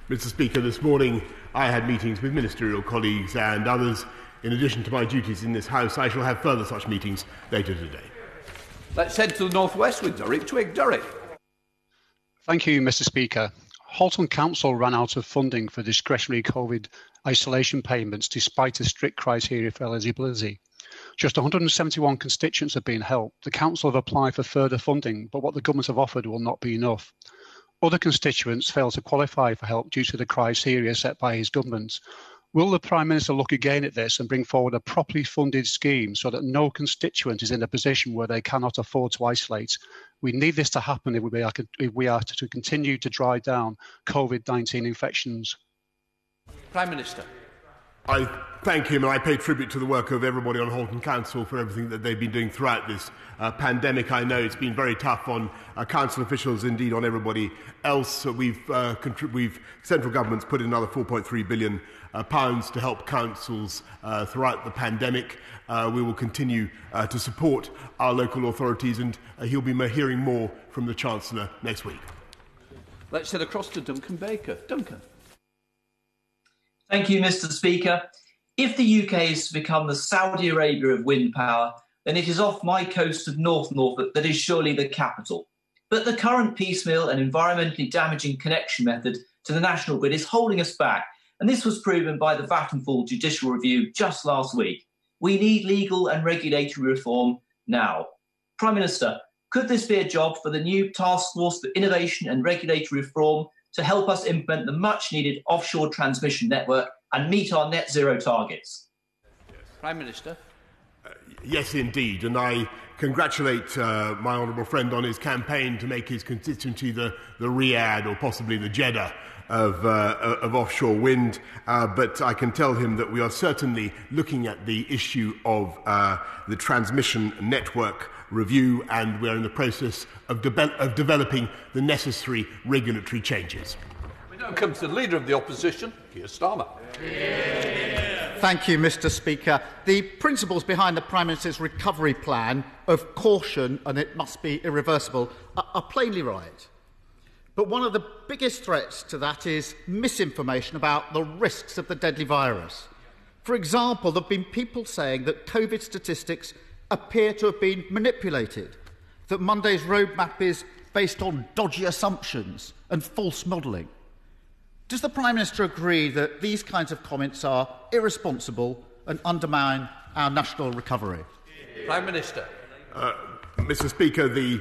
Mr. Speaker, this morning I had meetings with ministerial colleagues and others. In addition to my duties in this House, I shall have further such meetings later today. Let's head to the North West with Derek Twigg. Derek. Thank you, Mr. Speaker. Halton Council ran out of funding for discretionary COVID isolation payments despite the strict criteria for eligibility. Just 171 constituents have been helped. The council have applied for further funding, but what the government have offered will not be enough. Other constituents fail to qualify for help due to the criteria set by his government. Will the Prime Minister look again at this and bring forward a properly funded scheme so that no constituent is in a position where they cannot afford to isolate? We need this to happen if we are to continue to drive down COVID-19 infections. Prime Minister. I thank him and I pay tribute to the work of everybody on Halton Council for everything that they've been doing throughout this pandemic. I know it's been very tough on council officials, indeed on everybody else. Central government's put in another £4.3 billion to help councils throughout the pandemic. We will continue to support our local authorities, and he'll be hearing more from the Chancellor next week. Let's head across to Duncan Baker. Duncan. Thank you, Mr. Speaker. If the UK is to become the Saudi Arabia of wind power, then it is off my coast of North Norfolk that is surely the capital. But the current piecemeal and environmentally damaging connection method to the national grid is holding us back, and this was proven by the Vattenfall judicial review just last week. We need legal and regulatory reform now. Prime Minister, could this be a job for the new Task Force for Innovation and Regulatory Reform to help us implement the much-needed offshore transmission network and meet our net zero targets? Prime Minister. Yes, indeed, and I congratulate my honourable friend on his campaign to make his constituency the Riyadh or possibly the Jeddah of offshore wind, but I can tell him that we are certainly looking at the issue of the transmission network review, and we're in the process of developing the necessary regulatory changes. We now come to the Leader of the Opposition, Keir Starmer. Thank you, Mr. Speaker. The principles behind the Prime Minister's recovery plan of caution and it must be irreversible are plainly right. But one of the biggest threats to that is misinformation about the risks of the deadly virus. For example, there have been people saying that COVID statistics appear to have been manipulated, that Monday's roadmap is based on dodgy assumptions and false modelling. Does the Prime Minister agree that these kinds of comments are irresponsible and undermine our national recovery? Prime Minister. Mr. Speaker, the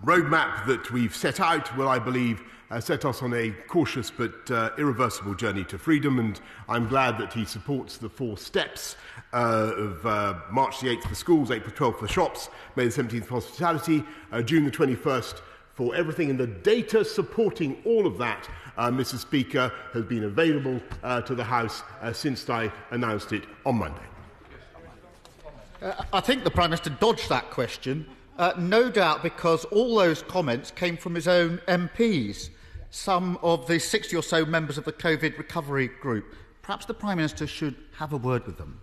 roadmap that we've set out will, I believe, set us on a cautious but irreversible journey to freedom, and I'm glad that he supports the 4 steps of March the 8th for schools, April 12th for shops, May the 17th for hospitality, June the 21st for everything, and the data supporting all of that, Mr. Speaker, has been available to the House since I announced it on Monday. I think the Prime Minister dodged that question, no doubt because all those comments came from his own MPs, some of the 60 or so members of the COVID recovery group. Perhaps the Prime Minister should have a word with them.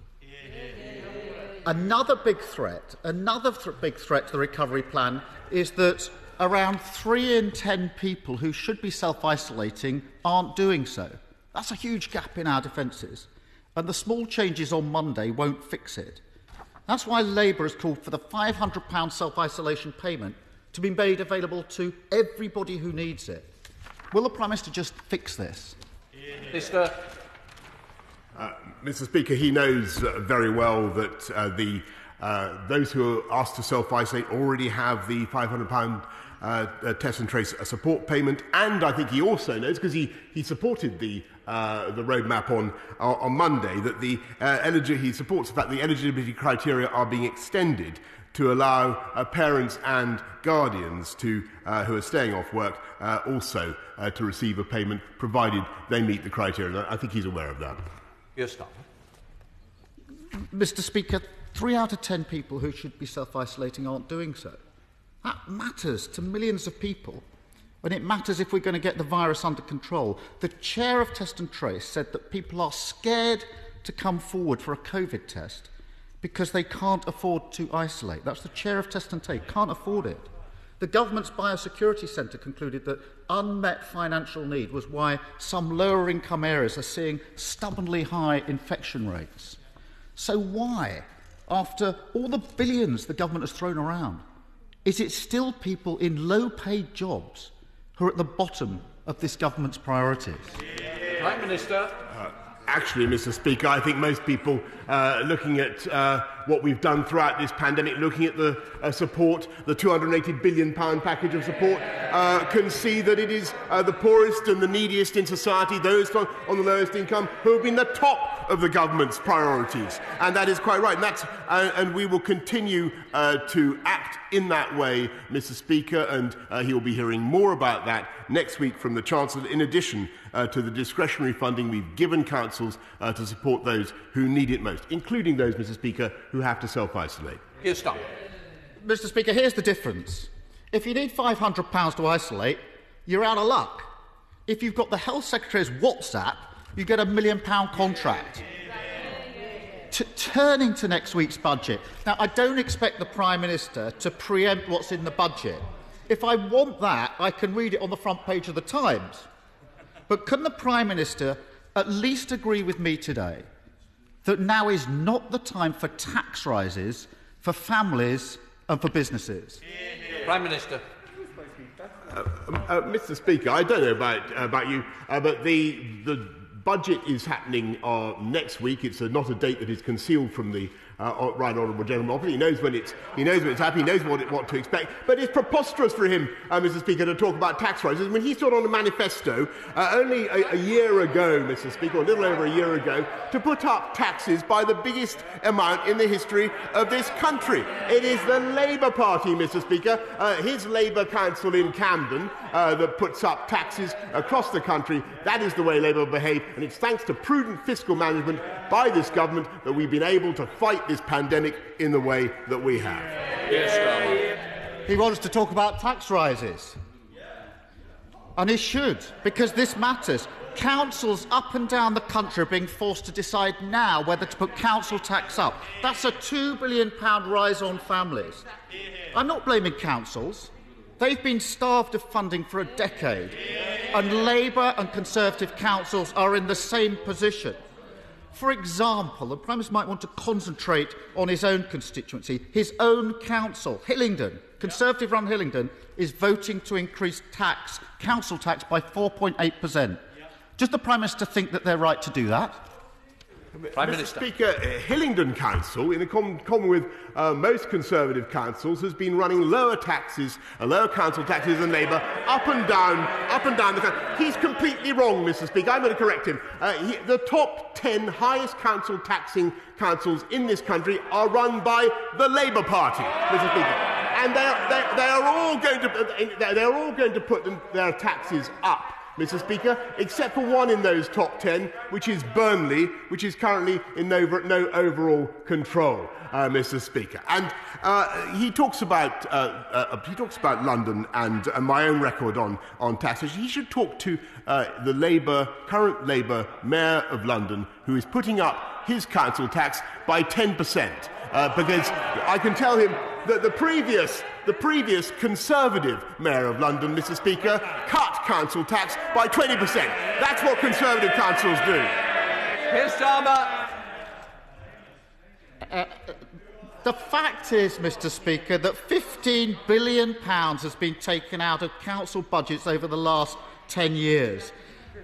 Another big threat to the recovery plan is that around 3 in 10 people who should be self-isolating aren't doing so. That's a huge gap in our defences, and the small changes on Monday won't fix it. That's why Labour has called for the £500 self-isolation payment to be made available to everybody who needs it. Will the Prime Minister just fix this? Mr. Speaker, he knows very well that those who are asked to self-isolate already have the £500 test and trace support payment, and I think he also knows, because he supported the roadmap on Monday, that he supports the fact the eligibility criteria are being extended to allow parents and guardians who are staying off work also to receive a payment, provided they meet the criteria. I think he's aware of that. Yes, Starmer. Mr. Speaker, 3 out of 10 people who should be self-isolating aren't doing so. That matters to millions of people, and it matters if we're going to get the virus under control. The chair of Test and Trace said that people are scared to come forward for a COVID test because they can't afford to isolate. That's the chair of Test and Trace, can't afford it. The government's biosecurity centre concluded that unmet financial need was why some lower income areas are seeing stubbornly high infection rates. So why, after all the billions the government has thrown around, is it still people in low-paid jobs who are at the bottom of this government's priorities? Prime Minister. Actually, Mr. Speaker, I think most people looking at what we've done throughout this pandemic, looking at the support, the £280 billion package of support, can see that it is the poorest and the neediest in society, those on the lowest income, who have been the top of the government's priorities. And that is quite right. And we will continue to act in that way, Mr. Speaker, and he will be hearing more about that next week from the Chancellor, in addition to the discretionary funding we've given councils to support those who need it most, including those, Mr. Speaker, who have to self-isolate. Keir Starmer. Mr. Speaker, here's the difference. If you need £500 to isolate, you're out of luck. If you've got the Health Secretary's WhatsApp, you get a £1 million contract. Turning to next week's budget. Now, I don't expect the Prime Minister to preempt what's in the budget. If I want that, I can read it on the front page of the Times. But can the Prime Minister at least agree with me today that now is not the time for tax rises for families and for businesses? Prime Minister. Mr. Speaker, I don't know about you, but the budget is happening next week. It's not a date that is concealed from the Right Honourable Gentleman. He knows when it's happening. He knows what to expect. But it's preposterous for him, Mr. Speaker, to talk about tax rises when he stood on a manifesto only a year ago, Mr. Speaker, or a little over a year ago, to put up taxes by the biggest amount in the history of this country. It is the Labour Party, Mr. Speaker, his Labour council in Camden, that puts up taxes across the country. That is the way Labour behave, and it's thanks to prudent fiscal management by this government that we've been able to fight this pandemic in the way that we have. Yes, he wants to talk about tax rises. And he should, because this matters. Councils up and down the country are being forced to decide now whether to put council tax up. That's a £2 billion rise on families. I'm not blaming councils. They've been starved of funding for a decade. And Labour and Conservative councils are in the same position. For example, the Prime Minister might want to concentrate on his own constituency. His own council, Hillingdon, Conservative-run Hillingdon, is voting to increase council tax by 4.8%. Does the Prime Minister think that they're right to do that? Prime Mr. Minister. Speaker, Hillingdon Council, in common with most Conservative councils, has been running lower council taxes than Labour, up and down the country. He's completely wrong, Mr. Speaker. I'm going to correct him. The top 10 highest council taxing councils in this country are run by the Labour Party, Mr. Speaker, and they are all going to put their taxes up, Mr. Speaker, except for one in those top 10, which is Burnley, which is currently in no overall control, Mr. Speaker. And he talks about London and my own record on taxes. He should talk to the current Labour Mayor of London, who is putting up his council tax by 10%, because I can tell him that the previous Conservative Mayor of London, Mr. Speaker, cut council tax by 20%. That's what Conservative councils do. Keir Starmer. The fact is, Mr. Speaker, that £15 billion has been taken out of council budgets over the last 10 years.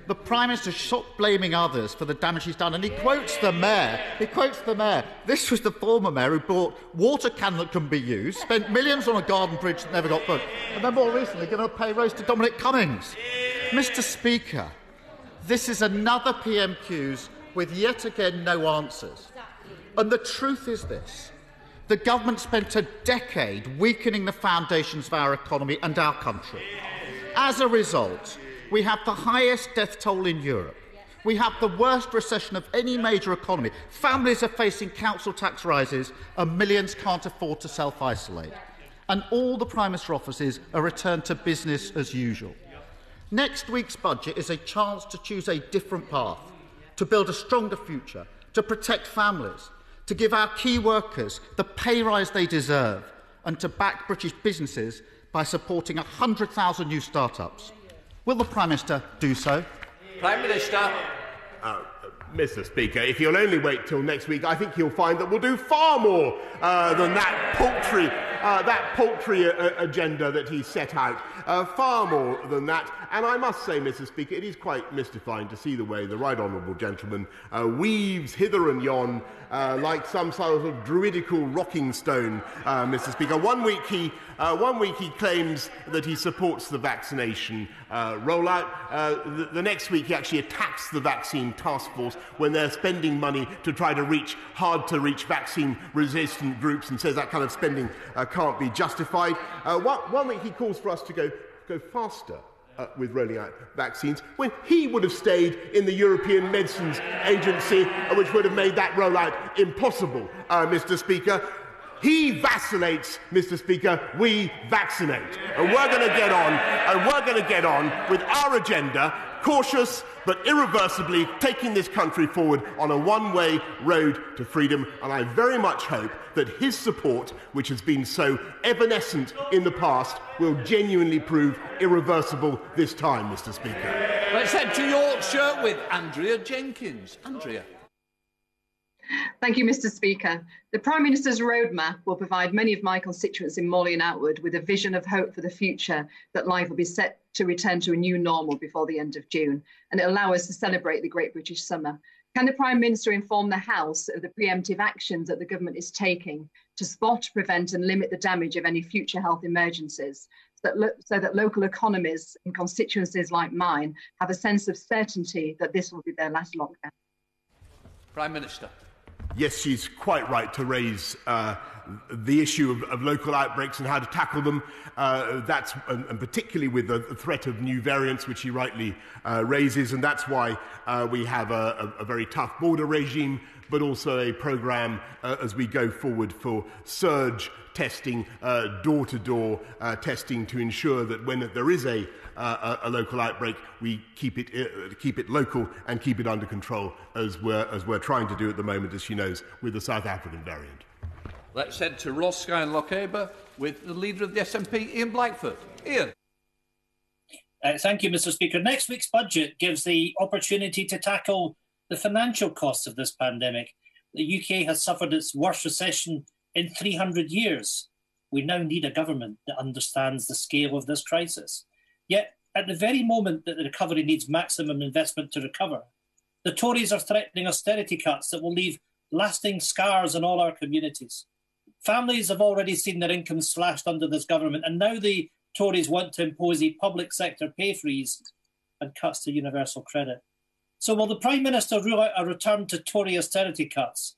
The Prime Minister stopped blaming others for the damage he's done, and he quotes the Mayor. This was the former Mayor who bought water cannon that couldn't be used, spent millions on a garden bridge that never got built, and then more recently given a pay rise to Dominic Cummings. Mr. Speaker, this is another PMQs with yet again no answers. And the truth is this. The government spent a decade weakening the foundations of our economy and our country. As a result, we have the highest death toll in Europe. We have the worst recession of any major economy. Families are facing council tax rises and millions can't afford to self-isolate. And all the Prime Minister offers is a return to business as usual. Next week's budget is a chance to choose a different path, to build a stronger future, to protect families, to give our key workers the pay rise they deserve, and to back British businesses by supporting 100,000 new start-ups. Will the Prime Minister do so? Prime Minister. Mr. Speaker, if you'll only wait till next week, I think you'll find that we'll do far more than that paltry agenda that he set out. Far more than that. And I must say, Mr. Speaker, it is quite mystifying to see the way the right honourable gentleman weaves hither and yon like some sort of druidical rocking stone, Mr. Speaker. One week he claims that he supports the vaccination rollout. The next week he actually attacks the vaccine task force when they're spending money to try to reach hard-to-reach vaccine-resistant groups and says that kind of spending can't be justified. One week he calls for us to go faster with rolling out vaccines, when he would have stayed in the European Medicines Agency, which would have made that rollout impossible, Mr. Speaker. He vacillates, Mr. Speaker, we vaccinate. And we're going to get on with our agenda, cautious but irreversibly taking this country forward on a one-way road to freedom. And I very much hope that his support, which has been so evanescent in the past, will genuinely prove irreversible this time, Mr. Speaker. Let's head to Yorkshire with Andrea Jenkins. Andrea. Thank you, Mr. Speaker. The Prime Minister's roadmap will provide many of my constituents in Morley and Outwood with a vision of hope for the future, that life will be set to return to a new normal before the end of June, and it will allow us to celebrate the Great British Summer. Can the Prime Minister inform the House of the preemptive actions that the government is taking to spot, prevent and limit the damage of any future health emergencies, so that local economies in constituencies like mine have a sense of certainty that this will be their last lockdown? Prime Minister. Yes, she's quite right to raise the issue of local outbreaks and how to tackle them. And particularly with the threat of new variants, which he rightly raises, and that's why we have a very tough border regime, but also a programme as we go forward for surge testing, door-to-door testing, to ensure that when there is a local outbreak, we keep it local and keep it under control, as we're trying to do at the moment, as she knows, with the South African variant. Let's head to Ross, Skye and Lochaber with the leader of the SNP, Ian Blackford. Ian. Thank you, Mr. Speaker. Next week's budget gives the opportunity to tackle the financial costs of this pandemic. The UK has suffered its worst recession in 300 years. We now need a government that understands the scale of this crisis. Yet, at the very moment that the recovery needs maximum investment to recover, the Tories are threatening austerity cuts that will leave lasting scars in all our communities. Families have already seen their incomes slashed under this government, and now the Tories want to impose a public sector pay freeze and cuts to universal credit. So will the Prime Minister rule out a return to Tory austerity cuts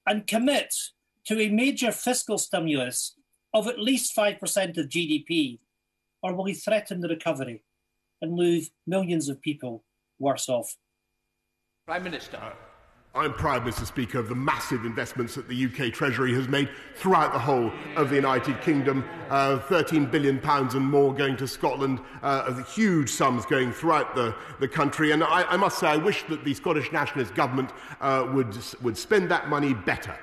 and commit to a major fiscal stimulus of at least 5% of GDP, or will he threaten the recovery and leave millions of people worse off? Prime Minister. I'm proud, Mr. Speaker, of the massive investments that the UK Treasury has made throughout the whole of the United Kingdom. £13 billion and more going to Scotland, huge sums going throughout the country. And I must say, I wish that the Scottish Nationalist Government would spend that money better.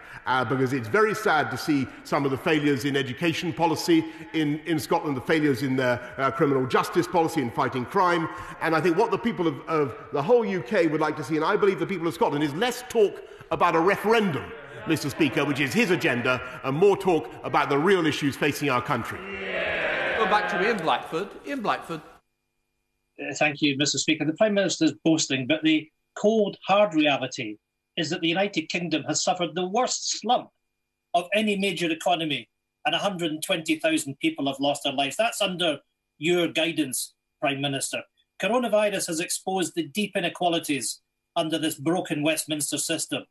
Because it's very sad to see some of the failures in education policy in Scotland, the failures in their criminal justice policy in fighting crime. And I think what the people of the whole UK would like to see, and I believe the people of Scotland, is less talk about a referendum, Mr. Speaker, which is his agenda, and more talk about the real issues facing our country. Go back to Ian Blackford. Ian Blackford. Thank you, Mr. Speaker. The Prime Minister is boasting, but the cold, hard reality is that the United Kingdom has suffered the worst slump of any major economy, and 120,000 people have lost their lives. That's under your guidance, Prime Minister. Coronavirus has exposed the deep inequalities under this broken Westminster system.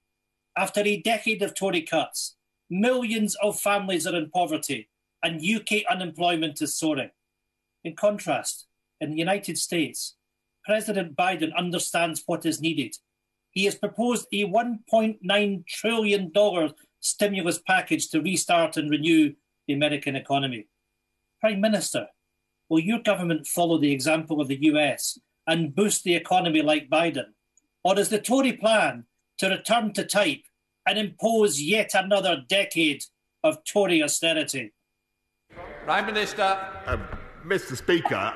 After a decade of Tory cuts, millions of families are in poverty and UK unemployment is soaring. In contrast, in the United States, President Biden understands what is needed. He has proposed a $1.9 trillion stimulus package to restart and renew the American economy. Prime Minister, will your government follow the example of the US and boost the economy like Biden? Or is the Tory plan to return to type and impose yet another decade of Tory austerity? Prime Minister. Mr. Speaker,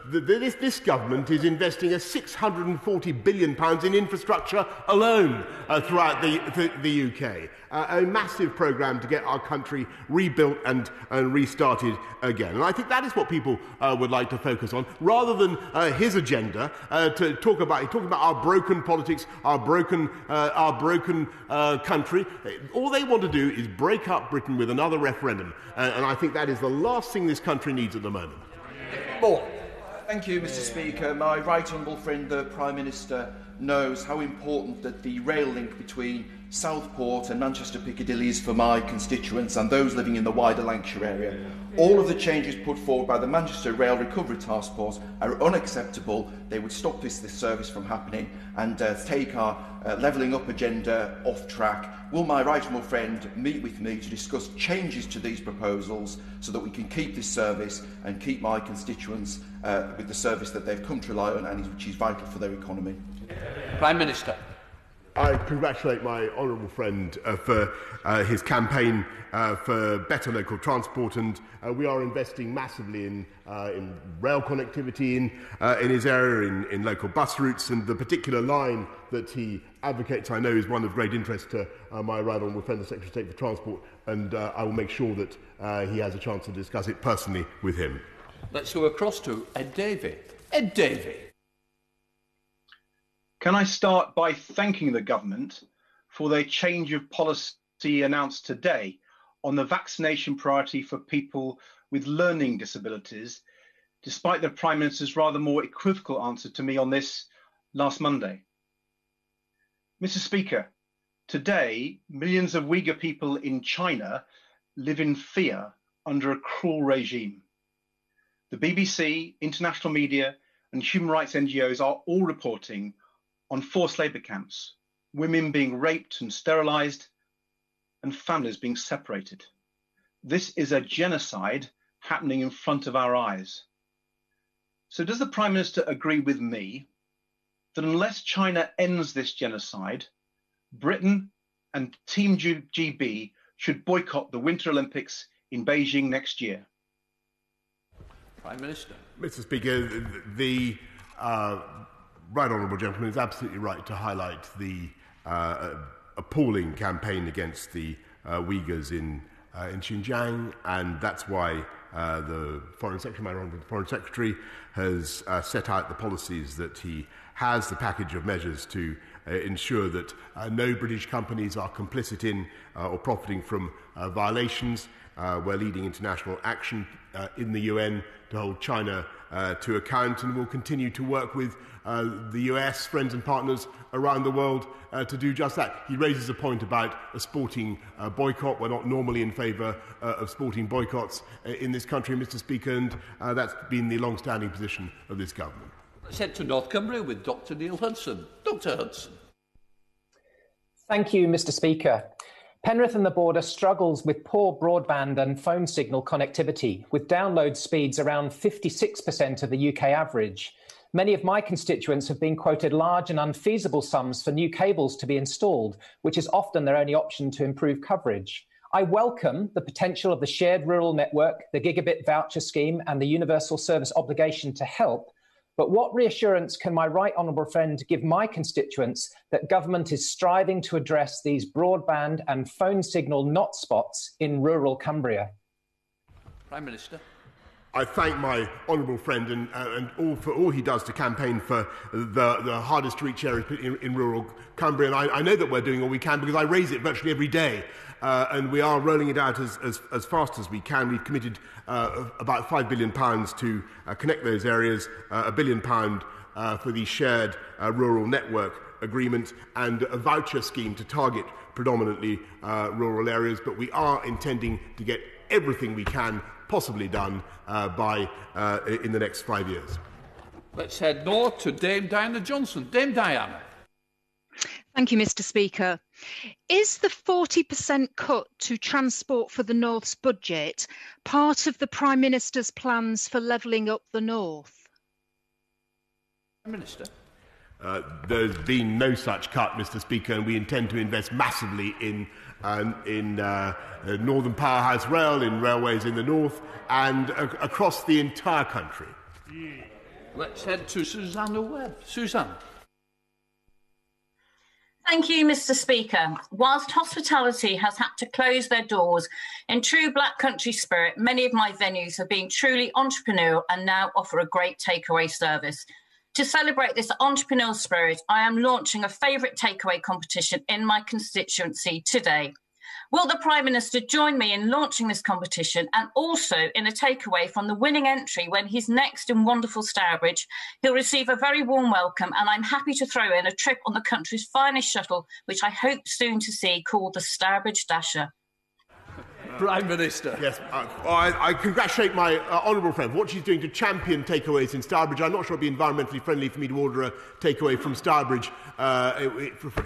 this government is investing £640 billion in infrastructure alone throughout the UK. A massive programme to get our country rebuilt and restarted again. And I think that is what people would like to focus on, rather than his agenda to talk about our broken politics, our broken country. All they want to do is break up Britain with another referendum. And I think that is the last thing this country needs at the moment. More. Thank you, Mr. Speaker. My right honourable friend, the Prime Minister, knows how important that the rail link between Southport and Manchester Piccadilly is for my constituents and those living in the wider Lancashire area. All of the changes put forward by the Manchester Rail Recovery Task Force are unacceptable. They would stop this service from happening and take our levelling up agenda off track. Will my right honourable friend meet with me to discuss changes to these proposals so that we can keep this service and keep my constituents with the service that they've come to rely on and which is vital for their economy? Prime Minister. I congratulate my honourable friend for his campaign for better local transport, and we are investing massively in rail connectivity in his area, in local bus routes, and the particular line that he advocates, I know, is one of great interest to my right honourable friend, the Secretary of State for Transport, and I will make sure that he has a chance to discuss it personally with him. Let's go across to Ed Davey. Ed Davey. Can I start by thanking the government for their change of policy announced today on the vaccination priority for people with learning disabilities, despite the Prime Minister's rather more equivocal answer to me on this last Monday? Mr. Speaker, today, millions of Uyghur people in China live in fear under a cruel regime. The BBC, international media, and human rights NGOs are all reporting on forced labour camps, women being raped and sterilised, and families being separated. This is a genocide happening in front of our eyes. So does the Prime Minister agree with me that unless China ends this genocide, Britain and Team GB should boycott the Winter Olympics in Beijing next year? Prime Minister. Mr. Speaker, the right honourable gentleman is absolutely right to highlight the appalling campaign against the Uyghurs in Xinjiang, and that's why the Foreign Secretary, my honourable Foreign Secretary, has set out the policies that he has, the package of measures to ensure that no British companies are complicit in or profiting from violations. We're leading international action in the UN to hold China to account, and we'll continue to work with the US, friends and partners around the world to do just that. He raises a point about a sporting boycott. We're not normally in favour of sporting boycotts in this country, Mr. Speaker, and that's been the long-standing position of this government. Let's head to North Cumbria with Dr. Neil Hudson. Dr. Hudson. Thank you, Mr. Speaker. Penrith and the border struggles with poor broadband and phone signal connectivity, with download speeds around 56% of the UK average. Many of my constituents have been quoted large and unfeasible sums for new cables to be installed, which is often their only option to improve coverage. I welcome the potential of the shared rural network, the gigabit voucher scheme and the universal service obligation to help. But what reassurance can my right honourable friend give my constituents that government is striving to address these broadband and phone signal not spots in rural Cumbria? Prime Minister. I thank my honourable friend and for all he does to campaign for the hardest to reach areas in rural Cumbria. And I know that we're doing all we can because I raise it virtually every day. And we are rolling it out as fast as we can. We've committed about £5 billion to connect those areas, £1 billion for the shared rural network agreement, and a voucher scheme to target predominantly rural areas. But we are intending to get everything we can possibly done in the next 5 years. Let's head north to Dame Diana Johnson. Dame Diana. Thank you, Mr. Speaker. Is the 40% cut to transport for the North's budget part of the Prime Minister's plans for levelling up the North? Prime Minister. There's been no such cut, Mr. Speaker, and we intend to invest massively in Northern Powerhouse Rail, in railways in the north, and across the entire country. Let's head to Susanna Webb. Susanna. Thank you, Mr. Speaker. Whilst hospitality has had to close their doors, in true Black Country spirit, many of my venues have been truly entrepreneurial and now offer a great takeaway service. To celebrate this entrepreneurial spirit, I am launching a favourite takeaway competition in my constituency today. Will the Prime Minister join me in launching this competition and also in a takeaway from the winning entry when he's next in wonderful Stourbridge? He'll receive a very warm welcome, and I'm happy to throw in a trip on the country's finest shuttle, which I hope soon to see, called the Stourbridge Dasher. Prime Minister. Yes, I congratulate my honourable friend for what she's doing to champion takeaways in Stourbridge. I'm not sure it'll be environmentally friendly for me to order a takeaway from Stourbridge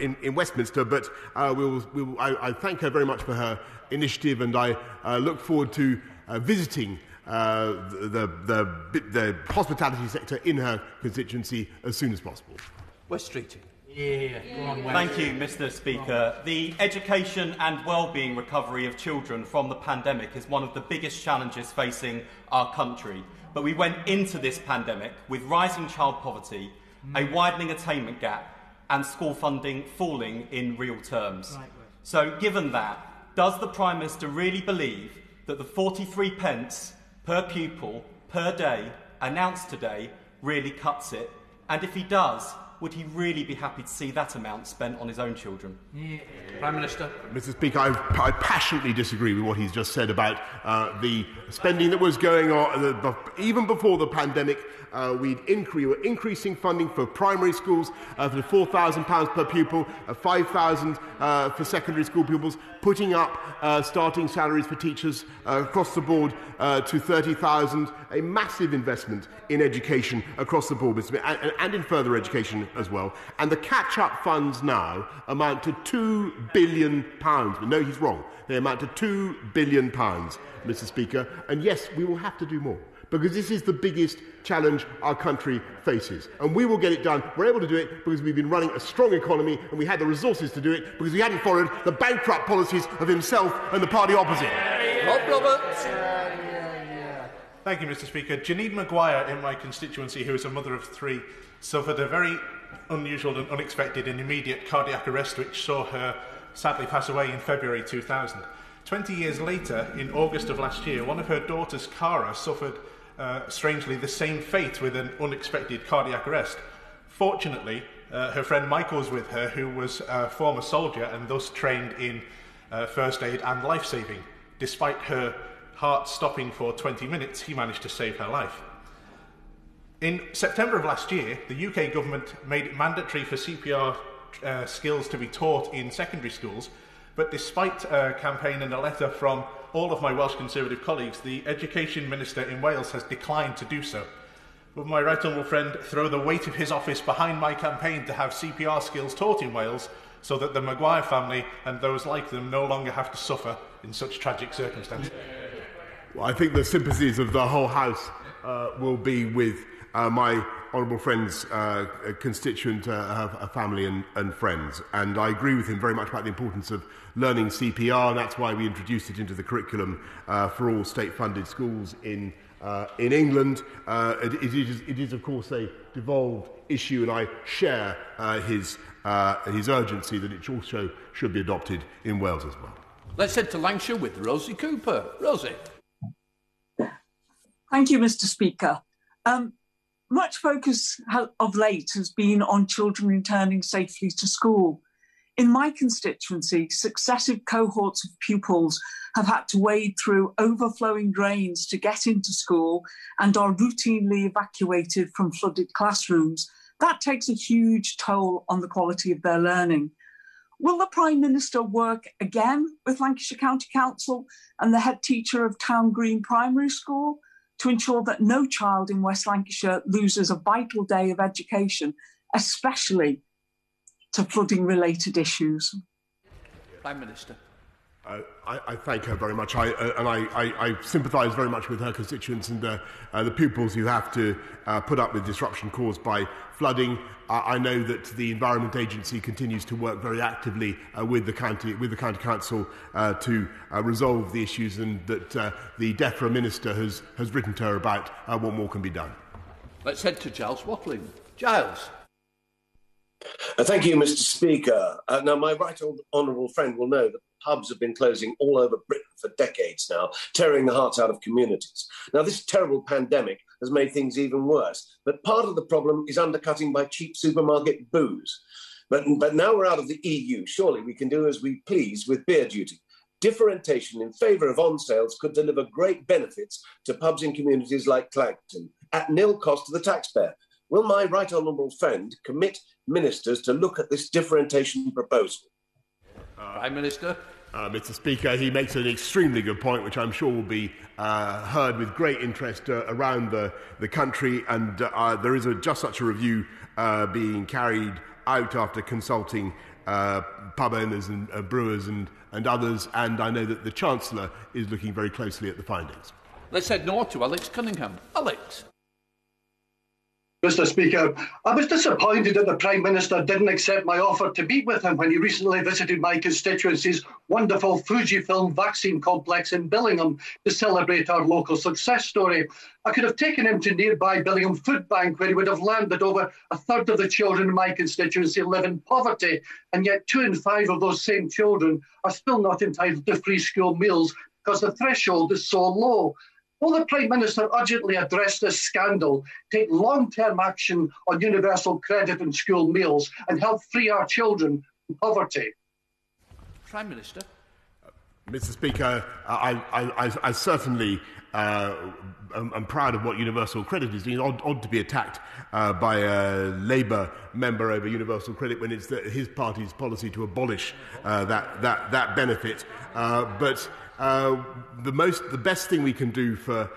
in Westminster, but I thank her very much for her initiative, and I look forward to visiting the hospitality sector in her constituency as soon as possible. West Street. Thank you, Mr. Speaker. The education and well-being recovery of children from the pandemic is one of the biggest challenges facing our country. But we went into this pandemic with rising child poverty, a widening attainment gap, and school funding falling in real terms. So, given that, does the Prime Minister really believe that the 43 pence per pupil per day announced today really cuts it? And if he does, would he really be happy to see that amount spent on his own children? Prime Minister. Mr. Speaker, I passionately disagree with what he's just said about the spending that was going on even before the pandemic. We were increasing funding for primary schools for £4,000 per pupil, £5,000 for secondary school pupils, putting up starting salaries for teachers across the board to £30,000, a massive investment in education across the board, and in further education as well. And the catch-up funds now amount to £2 billion. No, he's wrong. They amount to £2 billion, Mr. Speaker. And yes, we will have to do more, because this is the biggest challenge our country faces. And we will get it done. We're able to do it because we've been running a strong economy, and we had the resources to do it because we hadn't followed the bankrupt policies of himself and the party opposite. Rob Roberts. Thank you, Mr. Speaker. Janine Maguire in my constituency, who is a mother of three, suffered a very unusual and unexpected and immediate cardiac arrest which saw her sadly pass away in February 2000. 20 years later, in August of last year, one of her daughters, Cara, suffered strangely the same fate with an unexpected cardiac arrest. Fortunately, her friend Michael was with her, who was a former soldier and thus trained in first aid and life-saving. Despite her heart stopping for 20 minutes, he managed to save her life. In September of last year, the UK government made it mandatory for CPR skills to be taught in secondary schools, but despite a campaign and a letter from all of my Welsh Conservative colleagues, the Education Minister in Wales has declined to do so. Will my right honourable friend throw the weight of his office behind my campaign to have CPR skills taught in Wales so that the Maguire family and those like them no longer have to suffer in such tragic circumstances? Well, I think the sympathies of the whole House will be with my honourable friend's constituent, her family and friends. And I agree with him very much about the importance of learning CPR, and that's why we introduced it into the curriculum for all state-funded schools in England. It is, of course, a devolved issue, and I share his urgency that it also should be adopted in Wales as well. Let's head to Lancashire with Rosie Cooper. Rosie. Thank you, Mr. Speaker. Much focus of late has been on children returning safely to school. In my constituency, successive cohorts of pupils have had to wade through overflowing drains to get into school and are routinely evacuated from flooded classrooms. That takes a huge toll on the quality of their learning. Will the Prime Minister work again with Lancashire County Council and the head teacher of Town Green Primary School to ensure that no child in West Lancashire loses a vital day of education, especially to flooding-related issues? Prime Minister. I thank her very much, I sympathise very much with her constituents and the pupils who have to put up with disruption caused by flooding. I know that the Environment Agency continues to work very actively with the county council to resolve the issues, and that the DEFRA minister has written to her about what more can be done. Let's head to Giles Watling. Giles. Thank you, Mr. Speaker. Now, my right honourable friend will know that pubs have been closing all over Britain for decades now, tearing the hearts out of communities. Now, this terrible pandemic has made things even worse, but part of the problem is undercutting by cheap supermarket booze. But now we're out of the EU, surely we can do as we please with beer duty. Differentiation in favour of on-sales could deliver great benefits to pubs in communities like Clacton, at nil cost to the taxpayer. Will my right honourable friend commit ministers to look at this differentiation proposal? Prime Minister. Mr. Speaker, he makes an extremely good point, which I'm sure will be heard with great interest around the country, and there is just such a review being carried out after consulting pub owners and brewers and others, and I know that the Chancellor is looking very closely at the findings. Let's head north to Alex Cunningham. Alex. Mr. Speaker, I was disappointed that the Prime Minister didn't accept my offer to meet with him when he recently visited my constituency's wonderful Fujifilm vaccine complex in Billingham to celebrate our local success story. I could have taken him to nearby Billingham Food Bank, where he would have learned that over a third of the children in my constituency live in poverty, and yet 2 in 5 of those same children are still not entitled to free school meals because the threshold is so low. Will the Prime Minister urgently address this scandal, take long-term action on universal credit and school meals, and help free our children from poverty? Prime Minister. Mr. Speaker, I certainly am proud of what universal credit is doing. It's odd to be attacked by a Labour member over universal credit when it's his party's policy to abolish that benefit. But the best thing we can do for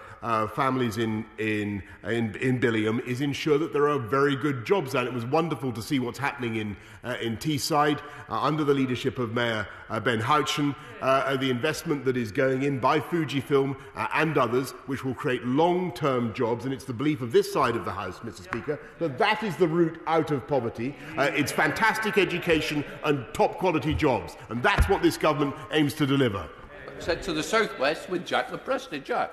families in Billingham is ensure that there are very good jobs. And it was wonderful to see what's happening in Teesside under the leadership of Mayor Ben Houchen, the investment that is going in by Fujifilm and others, which will create long-term jobs. And it's the belief of this side of the House, Mr. Speaker, that is the route out of poverty. It's fantastic education and top-quality jobs. And that's what this government aims to deliver. Sent to the southwest with Jack LaPresti. Jack.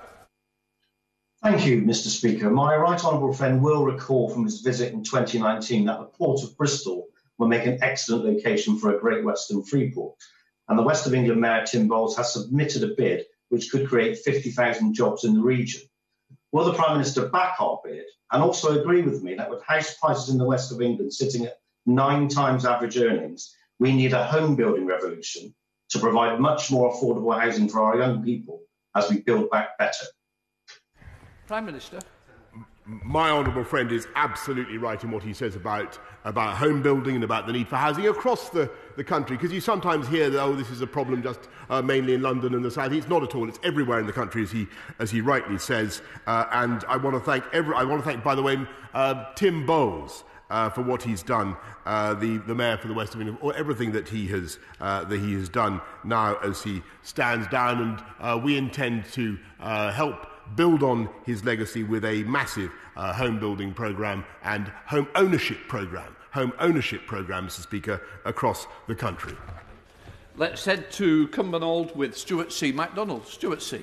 Thank you, Mr. Speaker. My right honourable friend will recall from his visit in 2019 that the Port of Bristol will make an excellent location for a Great Western Freeport. And the West of England Mayor Tim Bowles has submitted a bid which could create 50,000 jobs in the region. Will the Prime Minister back our bid and also agree with me that with house prices in the West of England sitting at 9 times average earnings, we need a home building revolution to provide much more affordable housing for our young people as we build back better? Prime Minister. My honourable friend is absolutely right in what he says about home building and about the need for housing across the country, because you sometimes hear that, oh, this is a problem just mainly in London and the South. It's not at all. It's everywhere in the country, as he rightly says. And I want to thank, by the way, Tim Bowles for what he's done, the Mayor for the West of England, or everything that he has done now as he stands down. And we intend to help build on his legacy with a massive home building programme and home ownership programme, Mr. Speaker, across the country. Let's head to Cumbernauld with Stuart C. MacDonald. Stuart C.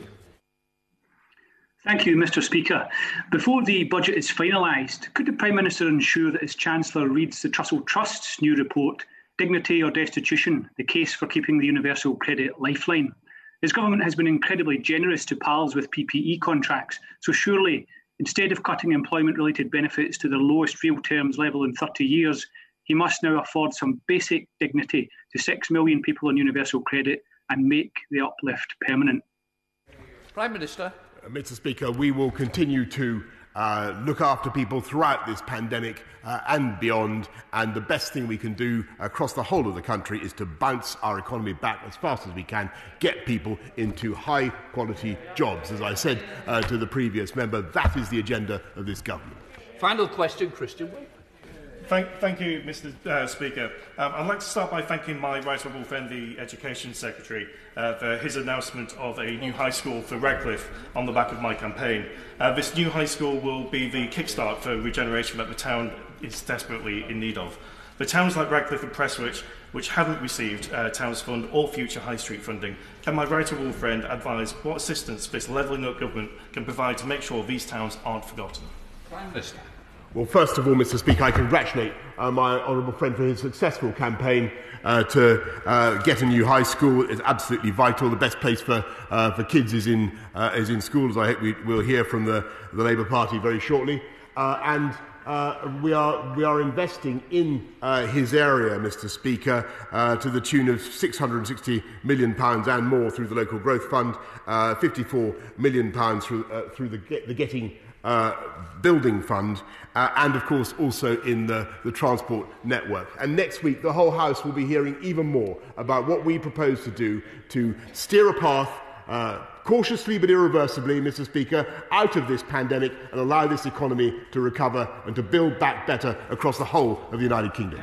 Thank you, Mr. Speaker. Before the budget is finalised, could the Prime Minister ensure that his Chancellor reads the Trussell Trust's new report, Dignity or Destitution, the case for keeping the Universal Credit Lifeline? His government has been incredibly generous to pals with PPE contracts, so surely, instead of cutting employment-related benefits to the lowest real terms level in 30 years, he must now afford some basic dignity to 6 million people on universal credit and make the uplift permanent. Prime Minister. Mr. Speaker, we will continue to look after people throughout this pandemic and beyond, and the best thing we can do across the whole of the country is to bounce our economy back as fast as we can, get people into high-quality jobs. As I said to the previous member, that is the agenda of this government. Final question, Christian. Thank you, Mr. Speaker. I'd like to start by thanking my right honourable friend, the Education Secretary, for his announcement of a new high school for Redcliffe on the back of my campaign. This new high school will be the kickstart for regeneration that the town is desperately in need of. For towns like Redcliffe and Prestwich, which haven't received Towns Fund or future High Street funding, can my right honourable friend advise what assistance this levelling up government can provide to make sure these towns aren't forgotten? Prime Minister. Well, first of all, Mr. Speaker, I congratulate my honourable friend for his successful campaign to get a new high school. It's absolutely vital. The best place for kids is in schools. I hope we'll hear from the Labour Party very shortly. We are investing in his area, Mr. Speaker, to the tune of £660 million and more through the Local Growth Fund, £54 million through the Getting Building Fund, and of course also in the transport network. And next week the whole House will be hearing even more about what we propose to do to steer a path cautiously but irreversibly, Mr. Speaker, out of this pandemic and allow this economy to recover and to build back better across the whole of the United Kingdom.